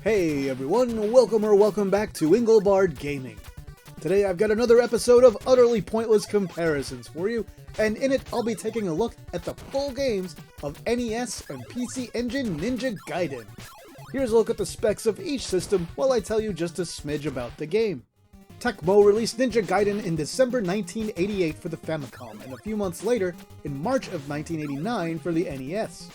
Hey everyone, welcome back to Engelbard Gaming. Today I've got another episode of utterly pointless comparisons for you, and in it I'll be taking a look at the full games of NES and PC Engine Ninja Gaiden. Here's a look at the specs of each system while I tell you just a smidge about the game. Tecmo released Ninja Gaiden in December 1988 for the Famicom, and a few months later, in March of 1989 for the NES.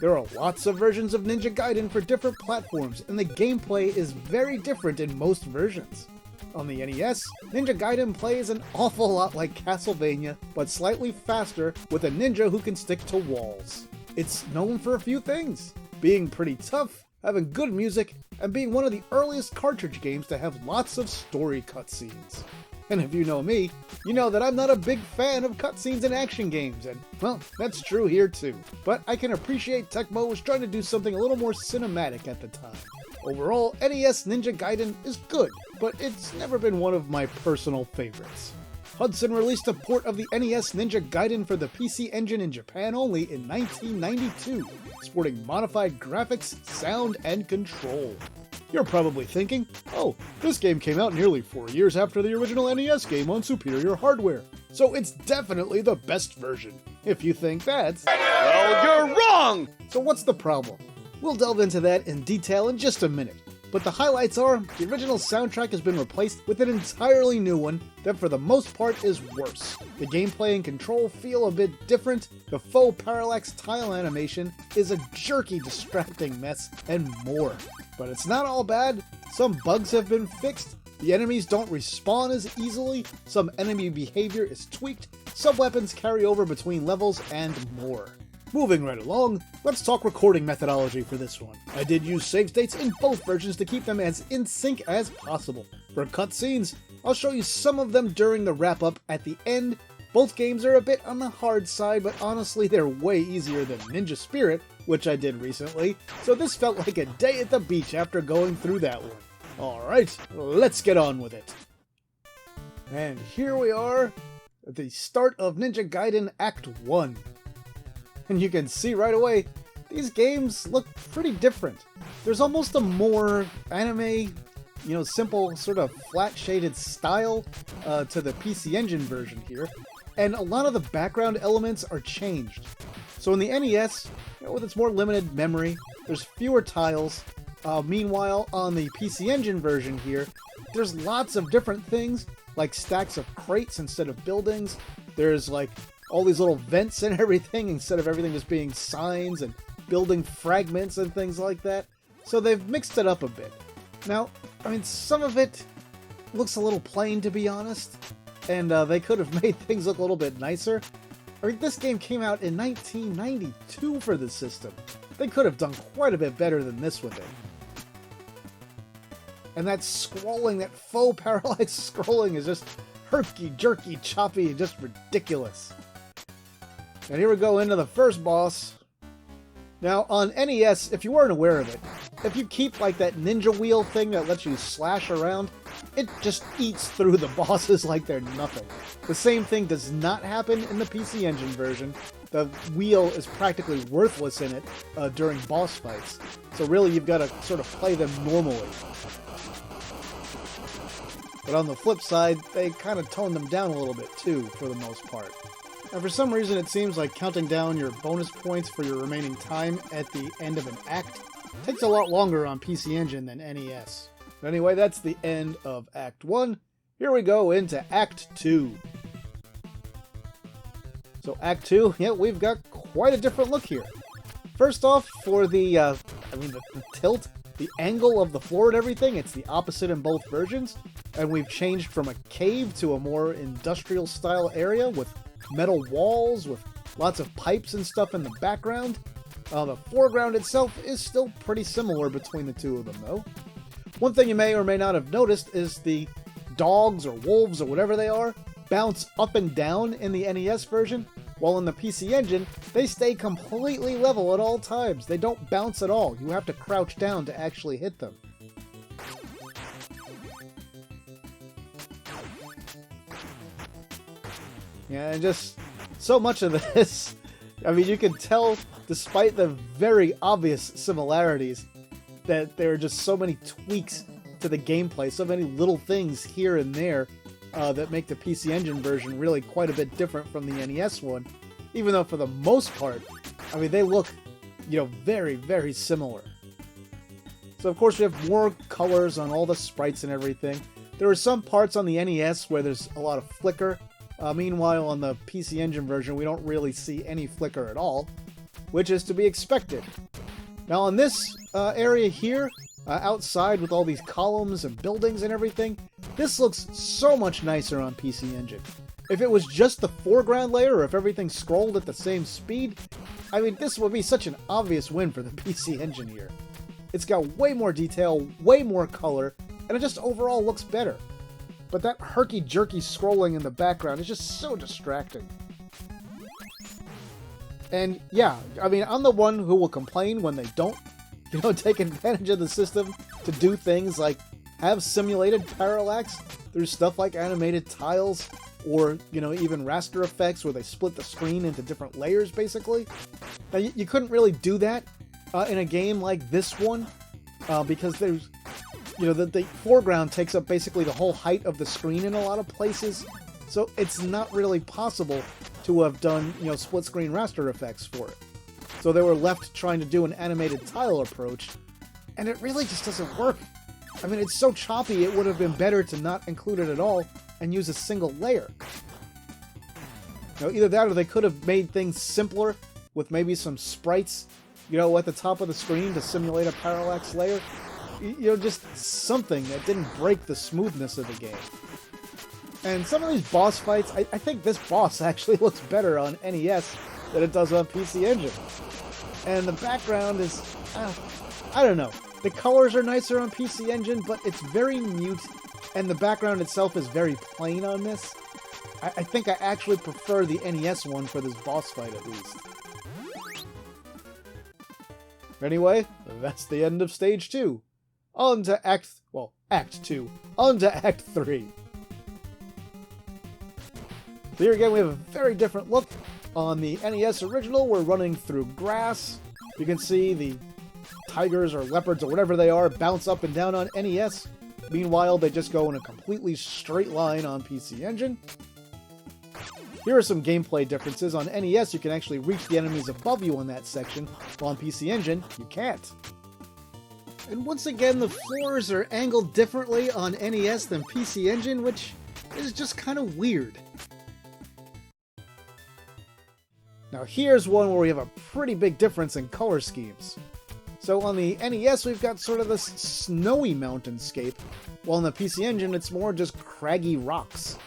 There are lots of versions of Ninja Gaiden for different platforms, and the gameplay is very different in most versions. On the NES, Ninja Gaiden plays an awful lot like Castlevania, but slightly faster with a ninja who can stick to walls. It's known for a few things: being pretty tough, having good music, and being one of the earliest cartridge games to have lots of story cutscenes. And if you know me, you know that I'm not a big fan of cutscenes in action games, and, well, that's true here too. But I can appreciate Tecmo was trying to do something a little more cinematic at the time. Overall, NES Ninja Gaiden is good, but it's never been one of my personal favorites. Hudson released a port of the NES Ninja Gaiden for the PC Engine in Japan only in 1992, sporting modified graphics, sound, and control. You're probably thinking, oh, this game came out nearly 4 years after the original NES game on superior hardware, so it's definitely the best version. If you think that, well, you're wrong! So what's the problem? We'll delve into that in detail in just a minute. But the highlights are, the original soundtrack has been replaced with an entirely new one that for the most part is worse. The gameplay and control feel a bit different, the faux parallax tile animation is a jerky, distracting mess, and more. But it's not all bad. Some bugs have been fixed, the enemies don't respawn as easily, some enemy behavior is tweaked, some weapons carry over between levels, and more. Moving right along, let's talk recording methodology for this one. I did use save states in both versions to keep them as in sync as possible. For cutscenes, I'll show you some of them during the wrap-up at the end. Both games are a bit on the hard side, but honestly they're way easier than Ninja Spirit, which I did recently, so this felt like a day at the beach after going through that one. Alright, let's get on with it. And here we are at the start of Ninja Gaiden Act 1. And you can see right away, these games look pretty different. There's almost a more anime, simple sort of flat shaded style to the PC Engine version here. And a lot of the background elements are changed. So in the NES, with its more limited memory, there's fewer tiles. Meanwhile, on the PC Engine version here, there's lots of different things, like stacks of crates instead of buildings. There's like all these little vents and everything, instead of everything just being signs and building fragments and things like that. So they've mixed it up a bit. Now, some of it looks a little plain, to be honest, and they could have made things look a little bit nicer. This game came out in 1992 for the system. They could have done quite a bit better than this with it. And that scrolling, that faux parallax scrolling is just herky-jerky, choppy, and just ridiculous. And here we go into the first boss. Now, on NES, if you weren't aware of it, if you keep like that ninja wheel thing that lets you slash around, it just eats through the bosses like they're nothing. The same thing does not happen in the PC Engine version. The wheel is practically worthless in it during boss fights. So really, you've got to sort of play them normally. But on the flip side, they kind of tone them down a little bit too, for the most part. And for some reason, it seems like counting down your bonus points for your remaining time at the end of an act takes a lot longer on PC Engine than NES. But anyway, that's the end of Act 1. Here we go into Act 2. So Act 2, we've got quite a different look here. First off, for the tilt, the angle of the floor and everything, it's the opposite in both versions. And we've changed from a cave to a more industrial style area with metal walls with lots of pipes and stuff in the background. The foreground itself is still pretty similar between the two of them though. One thing you may or may not have noticed is the dogs or wolves or whatever they are bounce up and down in the NES version, while in the PC Engine they stay completely level at all times. They don't bounce at all. You have to crouch down to actually hit them. Yeah, and just so much of this, you can tell, despite the very obvious similarities, that there are just so many tweaks to the gameplay, so many little things here and there that make the PC Engine version really quite a bit different from the NES one, even though for the most part, I mean, they look, very, very similar. So of course we have more colors on all the sprites and everything. There are some parts on the NES where there's a lot of flicker. Meanwhile, on the PC Engine version, we don't really see any flicker at all, which is to be expected. Now on this area here, outside with all these columns and buildings and everything, this looks so much nicer on PC Engine. If it was just the foreground layer, or if everything scrolled at the same speed, I mean, this would be such an obvious win for the PC Engine here. It's got way more detail, way more color, and it just overall looks better. But that herky-jerky scrolling in the background is just so distracting. And yeah, I mean, I'm the one who will complain when they don't, take advantage of the system to do things like have simulated parallax through stuff like animated tiles, or, even raster effects where they split the screen into different layers, basically. Now, you couldn't really do that in a game like this one, because there's, the foreground takes up basically the whole height of the screen in a lot of places, so it's not really possible to have done, split screen raster effects for it. So they were left trying to do an animated tile approach, and it really just doesn't work. I mean, it's so choppy, it would have been better to not include it at all and use a single layer. Either that or they could have made things simpler with maybe some sprites, at the top of the screen to simulate a parallax layer. Just something that didn't break the smoothness of the game. And some of these boss fights, I think this boss actually looks better on NES than it does on PC Engine. And the background is, I don't know. The colors are nicer on PC Engine, but it's very mute, and the background itself is very plain on this. I think I actually prefer the NES one for this boss fight, at least. Anyway, that's the end of Stage 2. On to Act 2. On to Act 3. So here again, we have a very different look. On the NES original, we're running through grass. You can see the tigers or leopards or whatever they are bounce up and down on NES. Meanwhile, they just go in a completely straight line on PC Engine. Here are some gameplay differences. On NES, you can actually reach the enemies above you on that section, while on PC Engine, you can't. And once again, the floors are angled differently on NES than PC Engine, which is just kind of weird. Now here's one where we have a pretty big difference in color schemes. So on the NES, we've got sort of this snowy mountainscape, while on the PC Engine, it's more just craggy rocks.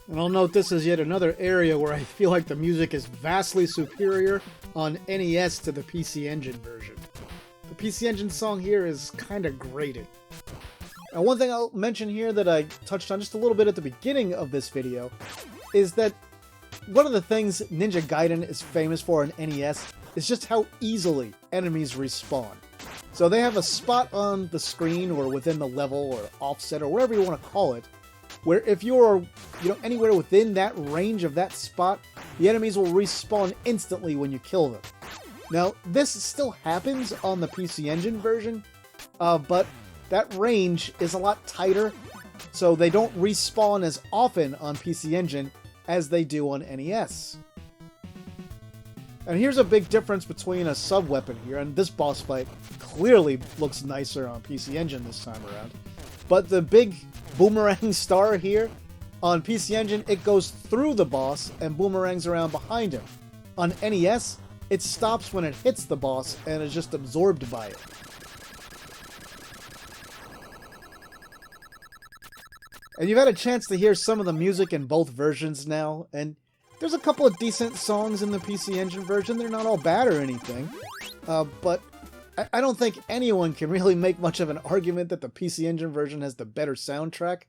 And I'll note this is yet another area where I feel like the music is vastly superior on NES to the PC Engine version. The PC Engine song here is kind of grating. Now one thing I'll mention here that I touched on just a little bit at the beginning of this video is that one of the things Ninja Gaiden is famous for in NES is just how easily enemies respawn. So they have a spot on the screen or within the level or offset or whatever you want to call it, where if you're anywhere within that range of that spot, the enemies will respawn instantly when you kill them. Now, this still happens on the PC Engine version, but that range is a lot tighter, so they don't respawn as often on PC Engine as they do on NES. And here's a big difference between a sub-weapon here, and this boss fight clearly looks nicer on PC Engine this time around. But the big boomerang star here, on PC Engine, it goes through the boss and boomerangs around behind him. On NES, it stops when it hits the boss and is just absorbed by it. And you've had a chance to hear some of the music in both versions now, and there's a couple of decent songs in the PC Engine version. They're not all bad or anything, but I don't think anyone can really make much of an argument that the PC Engine version has the better soundtrack.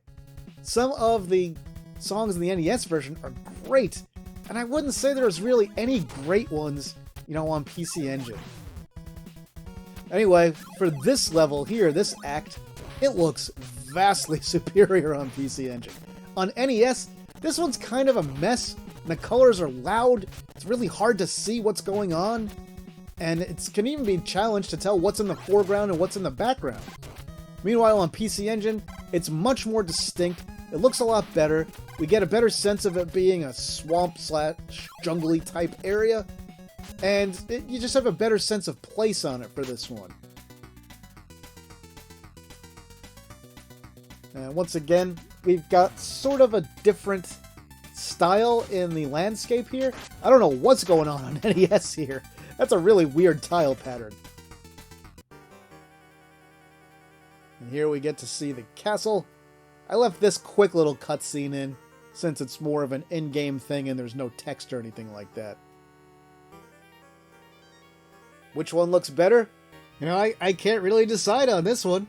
Some of the songs in the NES version are great, and I wouldn't say there's really any great ones, on PC Engine. Anyway, for this level here, this act, it looks vastly superior on PC Engine. On NES, this one's kind of a mess, and the colors are loud. It's really hard to see what's going on. and it can even be challenged to tell what's in the foreground and what's in the background. Meanwhile, on PC Engine, it's much more distinct, it looks a lot better, we get a better sense of it being a swamp/jungly type area, and you just have a better sense of place on it for this one. And once again, we've got sort of a different style in the landscape here. I don't know what's going on NES here. That's a really weird tile pattern. And here we get to see the castle. I left this quick little cutscene in, since it's more of an in-game thing and there's no text or anything like that. Which one looks better? You know, I can't really decide on this one.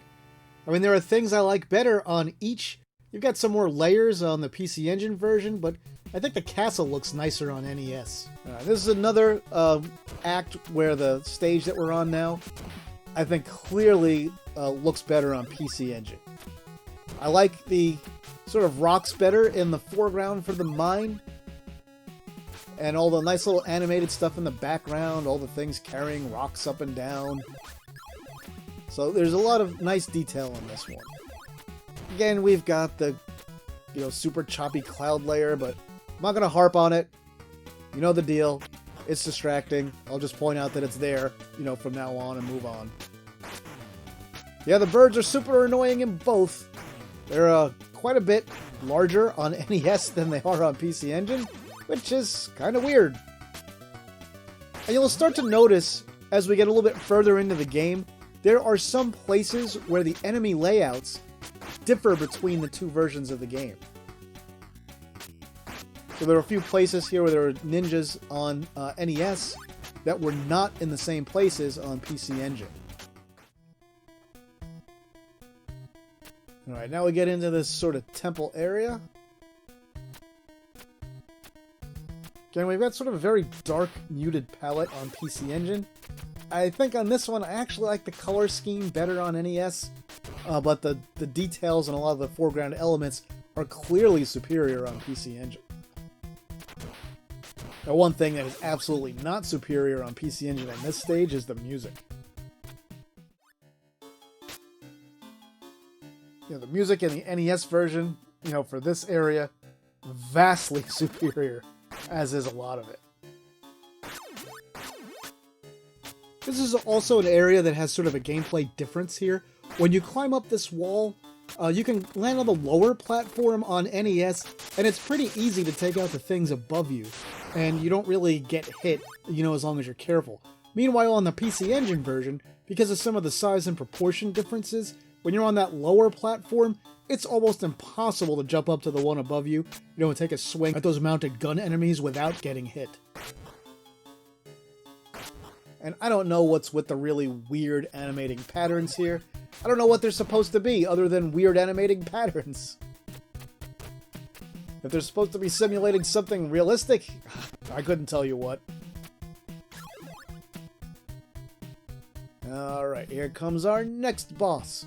I mean, there are things I like better on each. You've got some more layers on the PC Engine version, but I think the castle looks nicer on NES. This is another act where the stage that we're on now, I think clearly looks better on PC Engine. I like the sort of rocks better in the foreground for the mine, and all the nice little animated stuff in the background, all the things carrying rocks up and down. So there's a lot of nice detail in this one. Again, we've got the, super choppy cloud layer, but I'm not going to harp on it. You know the deal. It's distracting. I'll just point out that it's there, from now on and move on. Yeah, the birds are super annoying in both. They're quite a bit larger on NES than they are on PC Engine, which is kind of weird. And you'll start to notice, as we get a little bit further into the game, there are some places where the enemy layouts differ between the two versions of the game. So there are a few places here where there are ninjas on NES that were not in the same places on PC Engine. Alright, now we get into this sort of temple area. Again, we've got sort of a very dark, muted palette on PC Engine. I think on this one, I actually like the color scheme better on NES, but the details and a lot of the foreground elements are clearly superior on PC Engine. Now, one thing that is absolutely not superior on PC Engine on this stage is the music. The music in the NES version, for this area, vastly superior, as is a lot of it. This is also an area that has sort of a gameplay difference here. When you climb up this wall, you can land on the lower platform on NES, and it's pretty easy to take out the things above you, and you don't really get hit, as long as you're careful. Meanwhile, on the PC Engine version, because of some of the size and proportion differences, when you're on that lower platform, it's almost impossible to jump up to the one above you, and take a swing at those mounted gun enemies without getting hit. And I don't know what's with the really weird animating patterns here. I don't know what they're supposed to be other than weird animating patterns. If they're supposed to be simulating something realistic, I couldn't tell you what. Alright, here comes our next boss.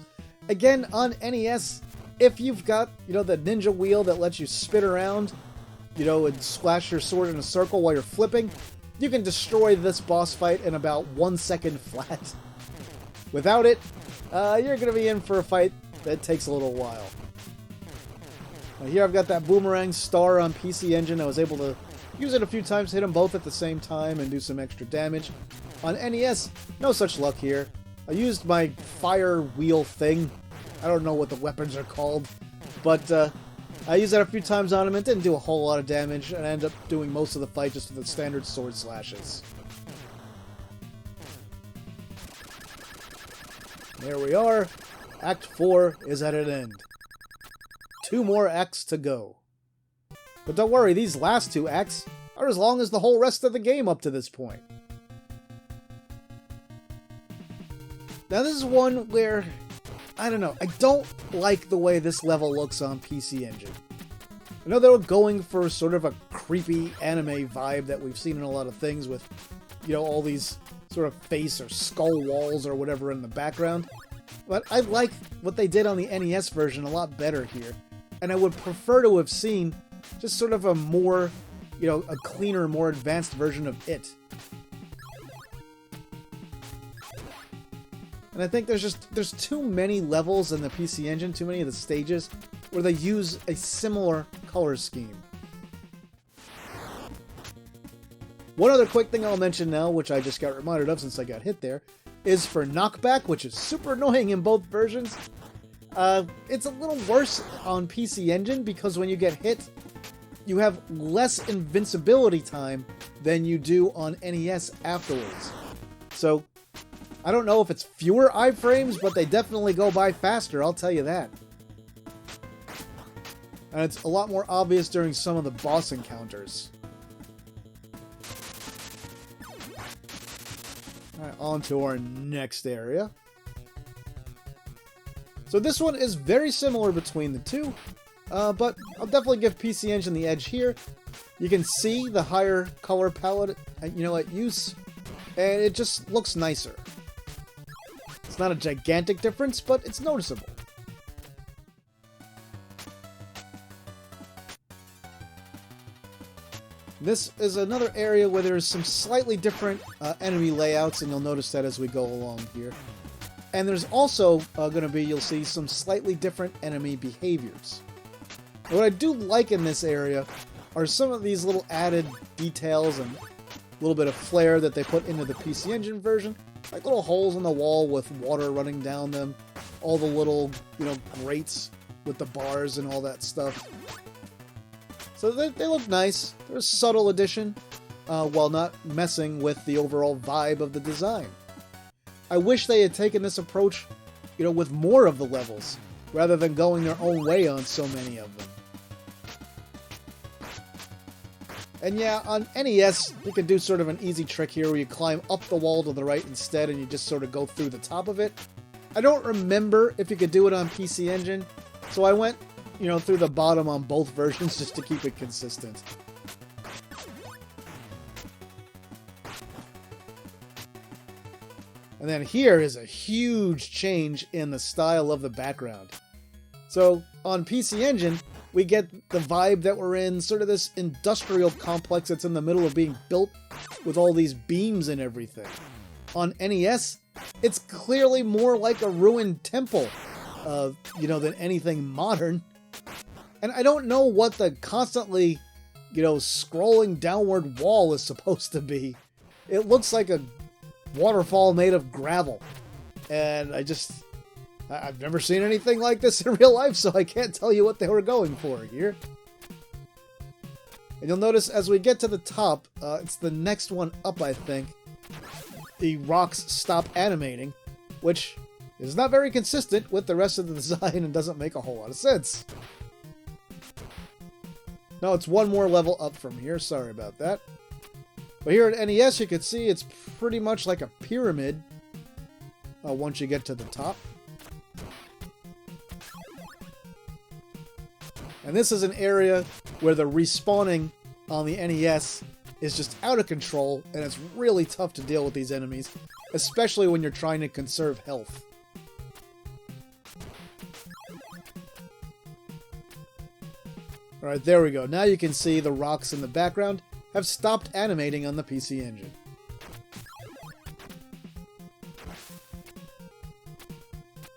Again, on NES, if you've got, the ninja wheel that lets you spin around, and splash your sword in a circle while you're flipping, you can destroy this boss fight in about 1 second flat. Without it, you're going to be in for a fight that takes a little while. Now here I've got that boomerang star on PC Engine. I was able to use it a few times, hit them both at the same time, and do some extra damage. On NES, no such luck here. I used my fire wheel thing. I don't know what the weapons are called, but I used that a few times on him and didn't do a whole lot of damage, and I ended up doing most of the fight just with the standard sword slashes. There we are. Act 4 is at an end. 2 more acts to go. But don't worry, these last 2 acts are as long as the whole rest of the game up to this point. Now this is one where, I don't know, I don't like the way this level looks on PC Engine. I know they were going for sort of a creepy anime vibe that we've seen in a lot of things with, all these sort of face or skull walls or whatever in the background. But I like what they did on the NES version a lot better here. And I would prefer to have seen just sort of a more, a cleaner, more advanced version of it. And I think there's too many levels in the PC Engine, too many of the stages, where they use a similar color scheme. One other quick thing I'll mention now, which I just got reminded of since I got hit there, is for knockback, which is super annoying in both versions. It's a little worse on PC Engine because when you get hit, you have less invincibility time than you do on NES afterwards. So, I don't know if it's fewer iframes, but they definitely go by faster, I'll tell you that. And it's a lot more obvious during some of the boss encounters. Alright, on to our next area. So this one is very similar between the two, but I'll definitely give PC Engine the edge here. You can see the higher color palette, at use, and it just looks nicer. It's not a gigantic difference, but it's noticeable. This is another area where there's some slightly different enemy layouts, and you'll notice that as we go along here. And there's also going to be, you'll see, some slightly different enemy behaviors. And what I do like in this area are some of these little added details and a little bit of flair that they put into the PC Engine version. Like little holes in the wall with water running down them, all the little, grates with the bars and all that stuff. So they look nice. They're a subtle addition, while not messing with the overall vibe of the design. I wish they had taken this approach, with more of the levels, rather than going their own way on so many of them. And yeah, on NES, you can do sort of an easy trick here where you climb up the wall to the right instead and you just sort of go through the top of it. I don't remember if you could do it on PC Engine, so I went, through the bottom on both versions just to keep it consistent. And then here is a huge change in the style of the background. So on PC Engine, we get the vibe that we're in, sort of this industrial complex that's in the middle of being built with all these beams and everything. On NES, it's clearly more like a ruined temple, than anything modern. And I don't know what the constantly, scrolling downward wall is supposed to be. It looks like a waterfall made of gravel. And I've never seen anything like this in real life, so I can't tell you what they were going for here. And you'll notice as we get to the top, it's the next one up, I think, the rocks stop animating, which is not very consistent with the rest of the design and doesn't make a whole lot of sense. No, it's one more level up from here, sorry about that. But here at NES, you can see it's pretty much like a pyramid once you get to the top. And this is an area where the respawning on the NES is just out of control, and it's really tough to deal with these enemies, especially when you're trying to conserve health. Alright, there we go. Now you can see the rocks in the background have stopped animating on the PC Engine.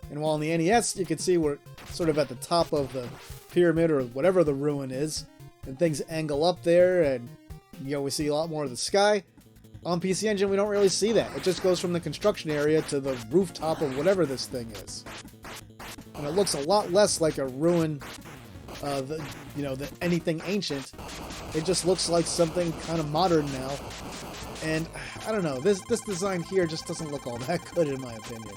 And while on the NES, you can see we're sort of at the top of the pyramid or whatever the ruin is, and things angle up there, and we see a lot more of the sky. On PC Engine, we don't really see that. It just goes from the construction area to the rooftop of whatever this thing is. And it looks a lot less like a ruin than anything ancient. It just looks like something kind of modern now. And I don't know, this design here just doesn't look all that good in my opinion.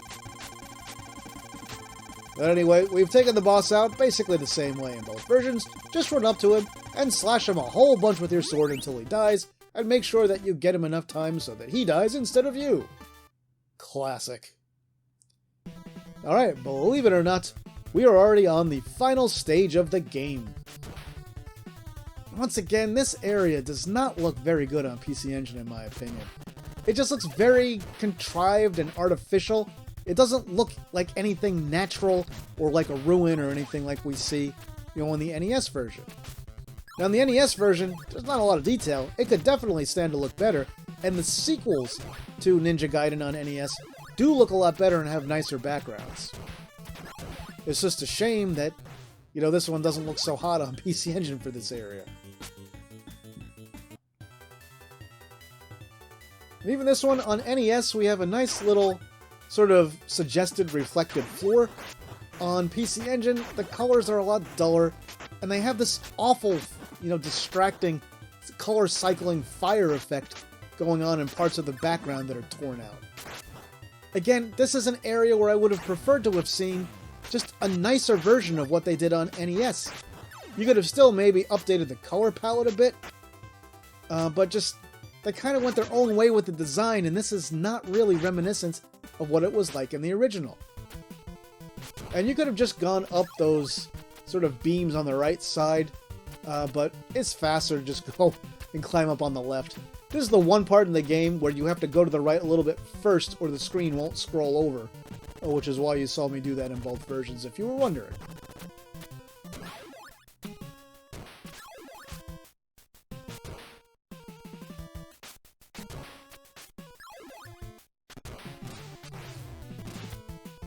But anyway, we've taken the boss out basically the same way in both versions. Just run up to him and slash him a whole bunch with your sword until he dies, and make sure that you get him enough time so that he dies instead of you. Classic. Alright, believe it or not, we are already on the final stage of the game. Once again, this area does not look very good on PC Engine in my opinion. It just looks very contrived and artificial. It doesn't look like anything natural or like a ruin or anything like we see, in the NES version. Now in the NES version, there's not a lot of detail. It could definitely stand to look better, and the sequels to Ninja Gaiden on NES do look a lot better and have nicer backgrounds. It's just a shame that, you know, this one doesn't look so hot on PC Engine for this area. And even this one on NES, we have a nice little sort of suggested reflected floor. On PC Engine, the colors are a lot duller, and they have this awful, you know, distracting color cycling fire effect going on in parts of the background that are torn out. Again, this is an area where I would have preferred to have seen just a nicer version of what they did on NES. You could have still maybe updated the color palette a bit, but just they kind of went their own way with the design, and this is not really reminiscent of what it was like in the original. And you could have just gone up those sort of beams on the right side, but it's faster to just go and climb up on the left. This is the one part in the game where you have to go to the right a little bit first or the screen won't scroll over, which is why you saw me do that in both versions, if you were wondering.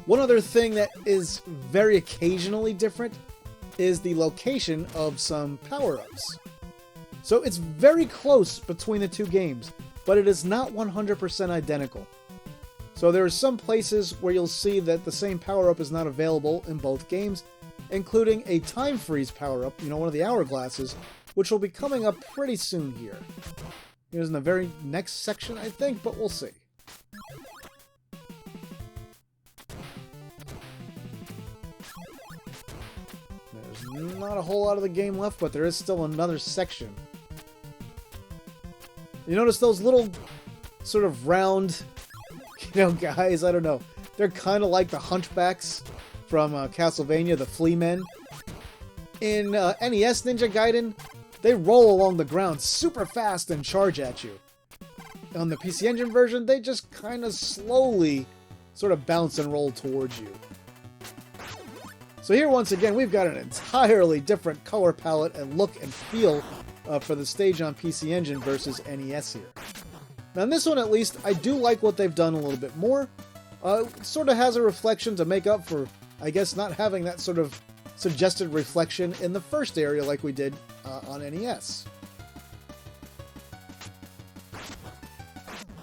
One other thing that is very occasionally different is the location of some power-ups. So it's very close between the two games, but it is not 100% identical. So there are some places where you'll see that the same power-up is not available in both games, including a time freeze power-up, you know, one of the hourglasses, which will be coming up pretty soon here. Here's in the very next section, I think, but we'll see. There's not a whole lot of the game left, but there is still another section. You notice those little sort of round, you know, guys, I don't know. They're kind of like the hunchbacks from Castlevania, the Flea Men. In NES Ninja Gaiden, they roll along the ground super fast and charge at you. On the PC Engine version, they just kind of slowly sort of bounce and roll towards you. So here, once again, we've got an entirely different color palette and look and feel for the stage on PC Engine versus NES here. Now, in this one, at least, I do like what they've done a little bit more. It sort of has a reflection to make up for, I guess, not having that sort of suggested reflection in the first area like we did on NES.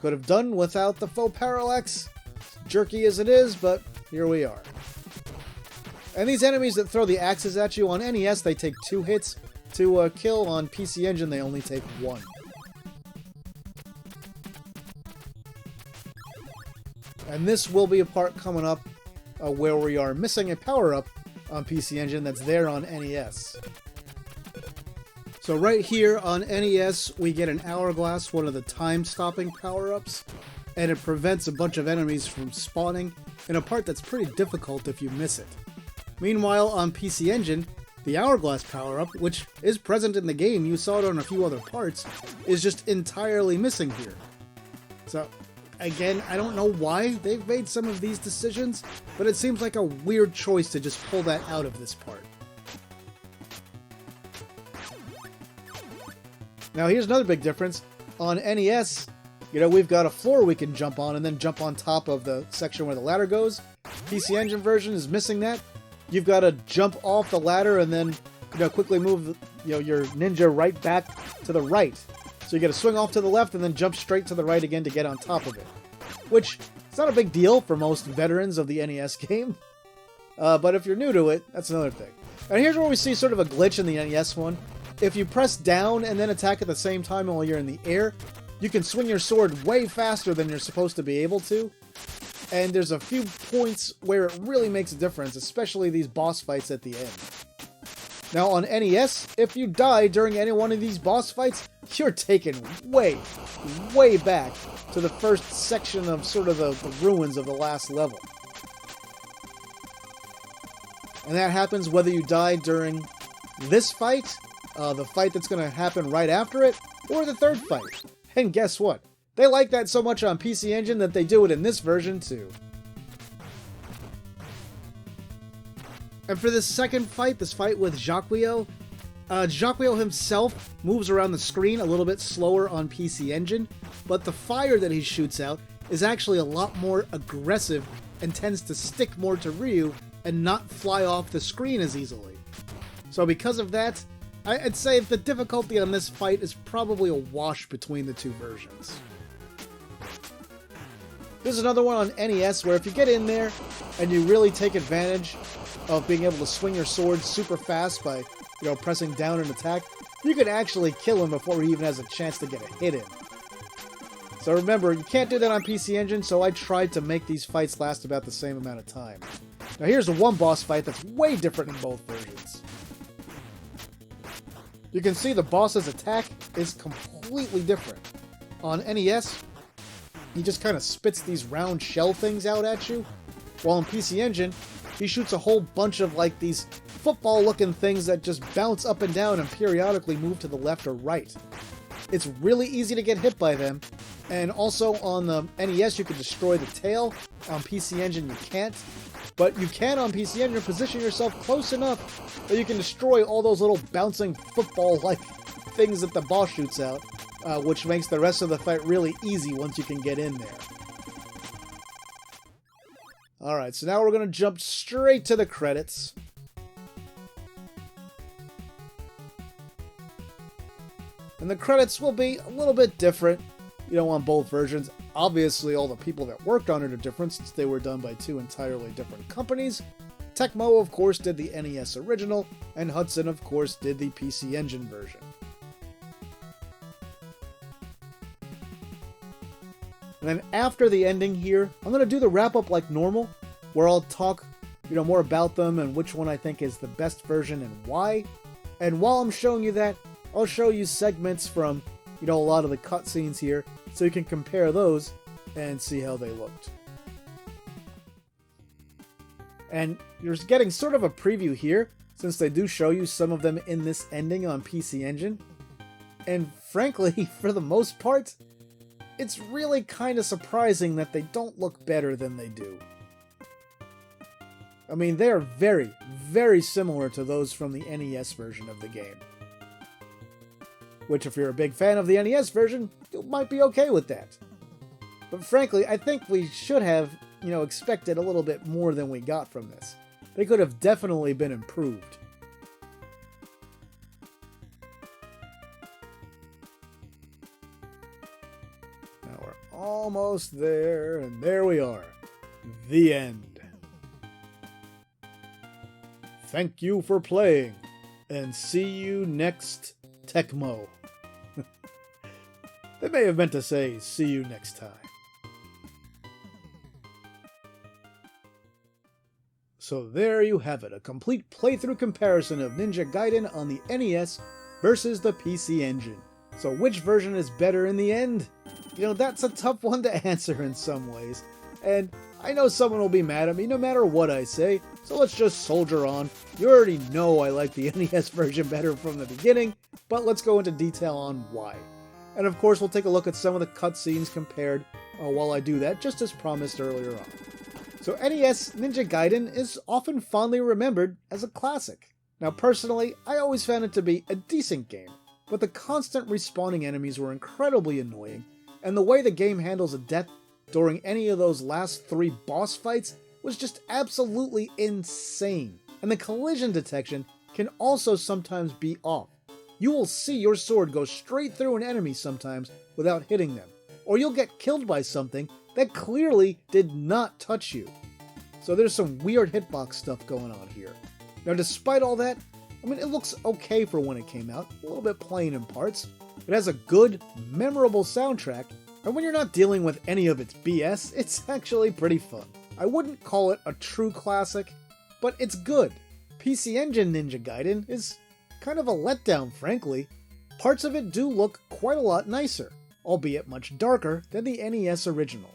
Could have done without the faux parallax, jerky as it is, but here we are. And these enemies that throw the axes at you, on NES they take 2 hits to kill. On PC Engine they only take 1. And this will be a part coming up where we are missing a power-up on PC Engine that's there on NES. So right here on NES we get an hourglass, one of the time-stopping power-ups, and it prevents a bunch of enemies from spawning in a part that's pretty difficult if you miss it. Meanwhile, on PC Engine, the hourglass power-up, which is present in the game, you saw it on a few other parts, is just entirely missing here. So, again, I don't know why they've made some of these decisions, but it seems like a weird choice to just pull that out of this part. Now, here's another big difference. On NES, you know, we've got a floor we can jump on and then jump on top of the section where the ladder goes. PC Engine version is missing that. You've got to jump off the ladder and then, you know, quickly move, you know, your ninja right back to the right. So you got to swing off to the left and then jump straight to the right again to get on top of it. Which, it's not a big deal for most veterans of the NES game. But if you're new to it, that's another thing. And here's where we see sort of a glitch in the NES one. If you press down and then attack at the same time while you're in the air, you can swing your sword way faster than you're supposed to be able to. And there's a few points where it really makes a difference, especially these boss fights at the end. Now on NES, if you die during any one of these boss fights, you're taken way, way back to the first section of sort of the ruins of the last level. And that happens whether you die during this fight, the fight that's going to happen right after it, or the third fight. And guess what? They like that so much on PC Engine that they do it in this version too. And for this second fight, this fight with Jaquio, Jaquio himself moves around the screen a little bit slower on PC Engine, but the fire that he shoots out is actually a lot more aggressive and tends to stick more to Ryu and not fly off the screen as easily. So because of that, I'd say the difficulty on this fight is probably a wash between the two versions. There's another one on NES where if you get in there and you really take advantage of being able to swing your sword super fast by, pressing down and attack, you can actually kill him before he even has a chance to get a hit in. So remember, you can't do that on PC Engine, so I tried to make these fights last about the same amount of time. Now here's the one boss fight that's way different in both versions. You can see the boss's attack is completely different. On NES, he just kind of spits these round shell things out at you, while in PC Engine, he shoots a whole bunch of these football-looking things that just bounce up and down and periodically move to the left or right. It's really easy to get hit by them, and also on the NES you can destroy the tail. On PC Engine you can't, but you can on PC Engine position yourself close enough that you can destroy all those little bouncing football-like things that the boss shoots out, which makes the rest of the fight really easy once you can get in there. Alright, so now we're going to jump straight to the credits. And the credits will be a little bit different, on both versions. Obviously, all the people that worked on it are different since they were done by two entirely different companies. Tecmo, of course, did the NES original, and Hudson, of course, did the PC Engine version. And then after the ending here, I'm going to do the wrap-up like normal, where I'll talk, more about them and which one I think is the best version and why. And while I'm showing you that, I'll show you segments from, a lot of the cutscenes here, so you can compare those and see how they looked. And you're getting sort of a preview here, since they do show you some of them in this ending on PC Engine. And frankly, for the most part, it's really kind of surprising that they don't look better than they do. I mean, they are very, very similar to those from the NES version of the game. Which, if you're a big fan of the NES version, you might be okay with that. But frankly, I think we should have, expected a little bit more than we got from this. They could have definitely been improved. Now we're almost there, and there we are. The end. Thank you for playing, and see you next Tecmo. They may have meant to say, see you next time. So there you have it, a complete playthrough comparison of Ninja Gaiden on the NES versus the PC Engine. So which version is better in the end? That's a tough one to answer in some ways. And I know someone will be mad at me no matter what I say, so let's just soldier on. You already know I like the NES version better from the beginning, but let's go into detail on why. And of course we'll take a look at some of the cutscenes compared while I do that, just as promised earlier on. So NES Ninja Gaiden is often fondly remembered as a classic. Now personally, I always found it to be a decent game, but the constant respawning enemies were incredibly annoying, and the way the game handles a death during any of those last 3 boss fights was just absolutely insane. And the collision detection can also sometimes be off. You will see your sword go straight through an enemy sometimes without hitting them, or you'll get killed by something that clearly did not touch you. So there's some weird hitbox stuff going on here. Now despite all that, it looks okay for when it came out, a little bit plain in parts. It has a good, memorable soundtrack, and when you're not dealing with any of its BS, it's actually pretty fun. I wouldn't call it a true classic, but it's good. PC Engine Ninja Gaiden is kind of a letdown, frankly. Parts of it do look quite a lot nicer, albeit much darker than the NES original.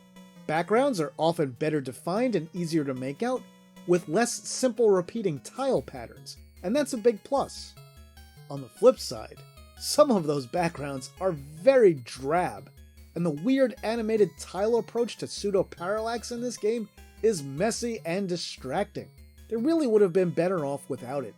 Backgrounds are often better defined and easier to make out, with less simple repeating tile patterns, and that's a big plus. On the flip side, some of those backgrounds are very drab, and the weird animated tile approach to pseudo-parallax in this game is messy and distracting. They really would have been better off without it.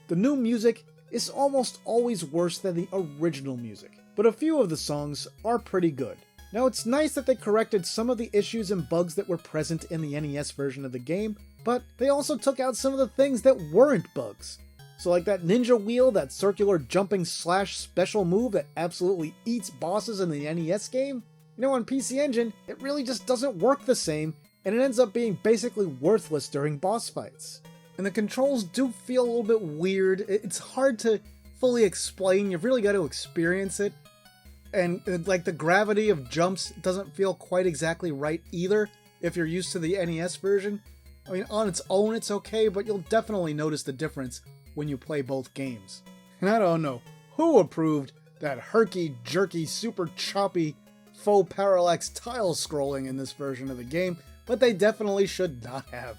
The new music is almost always worse than the original music, but a few of the songs are pretty good. Now, it's nice that they corrected some of the issues and bugs that were present in the NES version of the game, but they also took out some of the things that weren't bugs. So like that ninja wheel, that circular jumping slash special move that absolutely eats bosses in the NES game, on PC Engine, it really just doesn't work the same, and it ends up being basically worthless during boss fights. And the controls do feel a little bit weird. It's hard to fully explain, you've really got to experience it. And like the gravity of jumps doesn't feel quite exactly right either if you're used to the NES version. I mean, on its own it's okay, but you'll definitely notice the difference when you play both games. And I don't know who approved that herky-jerky, super choppy, faux parallax tile scrolling in this version of the game, but they definitely should not have.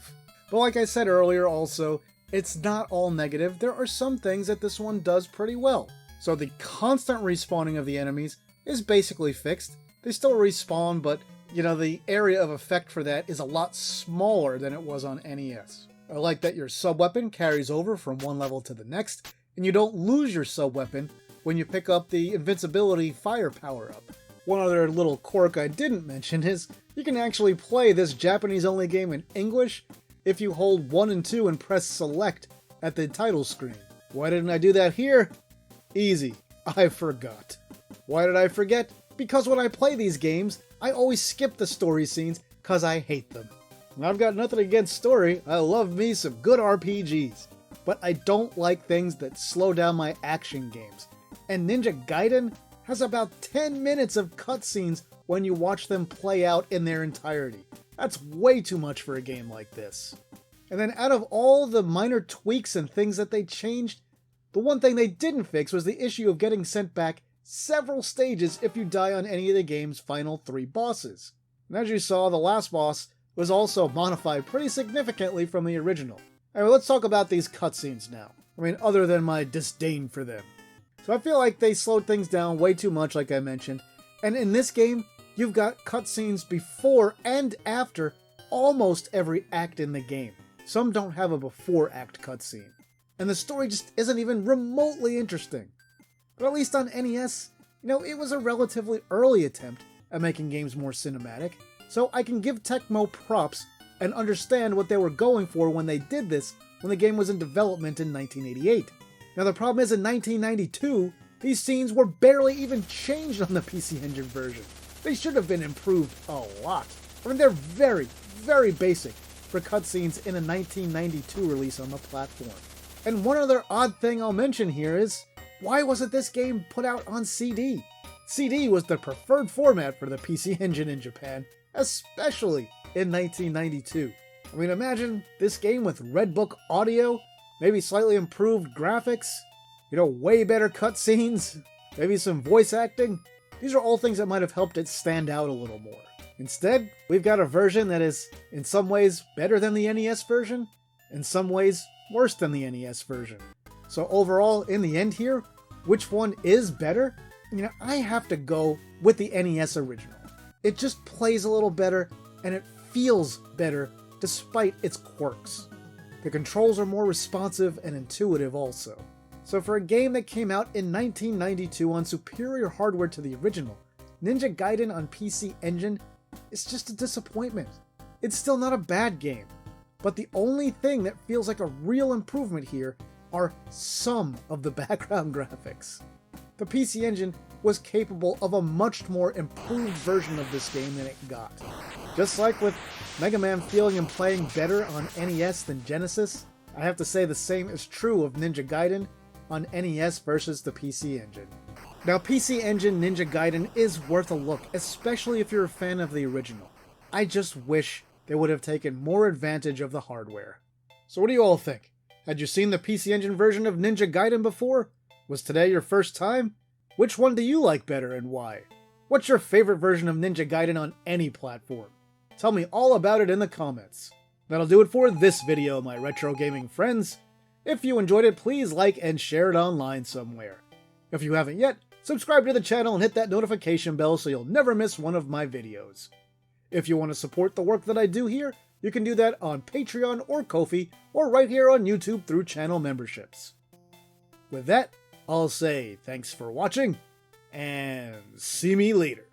But like I said earlier also, it's not all negative. There are some things that this one does pretty well. So the constant respawning of the enemies is basically fixed. They still respawn, but the area of effect for that is a lot smaller than it was on NES. I like that your sub-weapon carries over from one level to the next, and you don't lose your sub-weapon when you pick up the invincibility fire power-up. One other little quirk I didn't mention is you can actually play this Japanese-only game in English if you hold 1 and 2 and press select at the title screen. Why didn't I do that here? Easy. I forgot. Why did I forget? Because when I play these games, I always skip the story scenes because I hate them. And I've got nothing against story, I love me some good RPGs. But I don't like things that slow down my action games. And Ninja Gaiden has about 10 minutes of cutscenes when you watch them play out in their entirety. That's way too much for a game like this. And then out of all the minor tweaks and things that they changed, the one thing they didn't fix was the issue of getting sent back several stages if you die on any of the game's final 3 bosses. And as you saw, the last boss was also modified pretty significantly from the original. Anyway, let's talk about these cutscenes now. I mean, other than my disdain for them. So I feel like they slowed things down way too much, like I mentioned. And in this game, you've got cutscenes before and after almost every act in the game. Some don't have a before act cutscene. And the story just isn't even remotely interesting. But at least on NES, it was a relatively early attempt at making games more cinematic. So I can give Tecmo props and understand what they were going for when they did this when the game was in development in 1988. Now the problem is in 1992, these scenes were barely even changed on the PC Engine version. They should have been improved a lot. I mean, they're very, very basic for cutscenes in a 1992 release on the platform. And one other odd thing I'll mention here is, why wasn't this game put out on CD? CD was the preferred format for the PC Engine in Japan, especially in 1992. I mean, imagine this game with Red Book audio, maybe slightly improved graphics, way better cutscenes, maybe some voice acting. These are all things that might have helped it stand out a little more. Instead, we've got a version that is, in some ways, better than the NES version, in some ways, worse than the NES version. So overall, in the end here, which one is better? I have to go with the NES original. It just plays a little better, and it feels better despite its quirks. The controls are more responsive and intuitive also. So for a game that came out in 1992 on superior hardware to the original, Ninja Gaiden on PC Engine is just a disappointment. It's still not a bad game, but the only thing that feels like a real improvement here are some of the background graphics. The PC Engine was capable of a much more improved version of this game than it got. Just like with Mega Man feeling and playing better on NES than Genesis, I have to say the same is true of Ninja Gaiden on NES versus the PC Engine. Now, PC Engine Ninja Gaiden is worth a look, especially if you're a fan of the original. I just wish they would have taken more advantage of the hardware. So what do you all think? Had you seen the PC Engine version of Ninja Gaiden before? Was today your first time? Which one do you like better and why? What's your favorite version of Ninja Gaiden on any platform? Tell me all about it in the comments. That'll do it for this video, my retro gaming friends. If you enjoyed it, please like and share it online somewhere. If you haven't yet, subscribe to the channel and hit that notification bell so you'll never miss one of my videos. If you want to support the work that I do here, you can do that on Patreon or Ko-fi, or right here on YouTube through channel memberships. With that, I'll say thanks for watching, and see me later.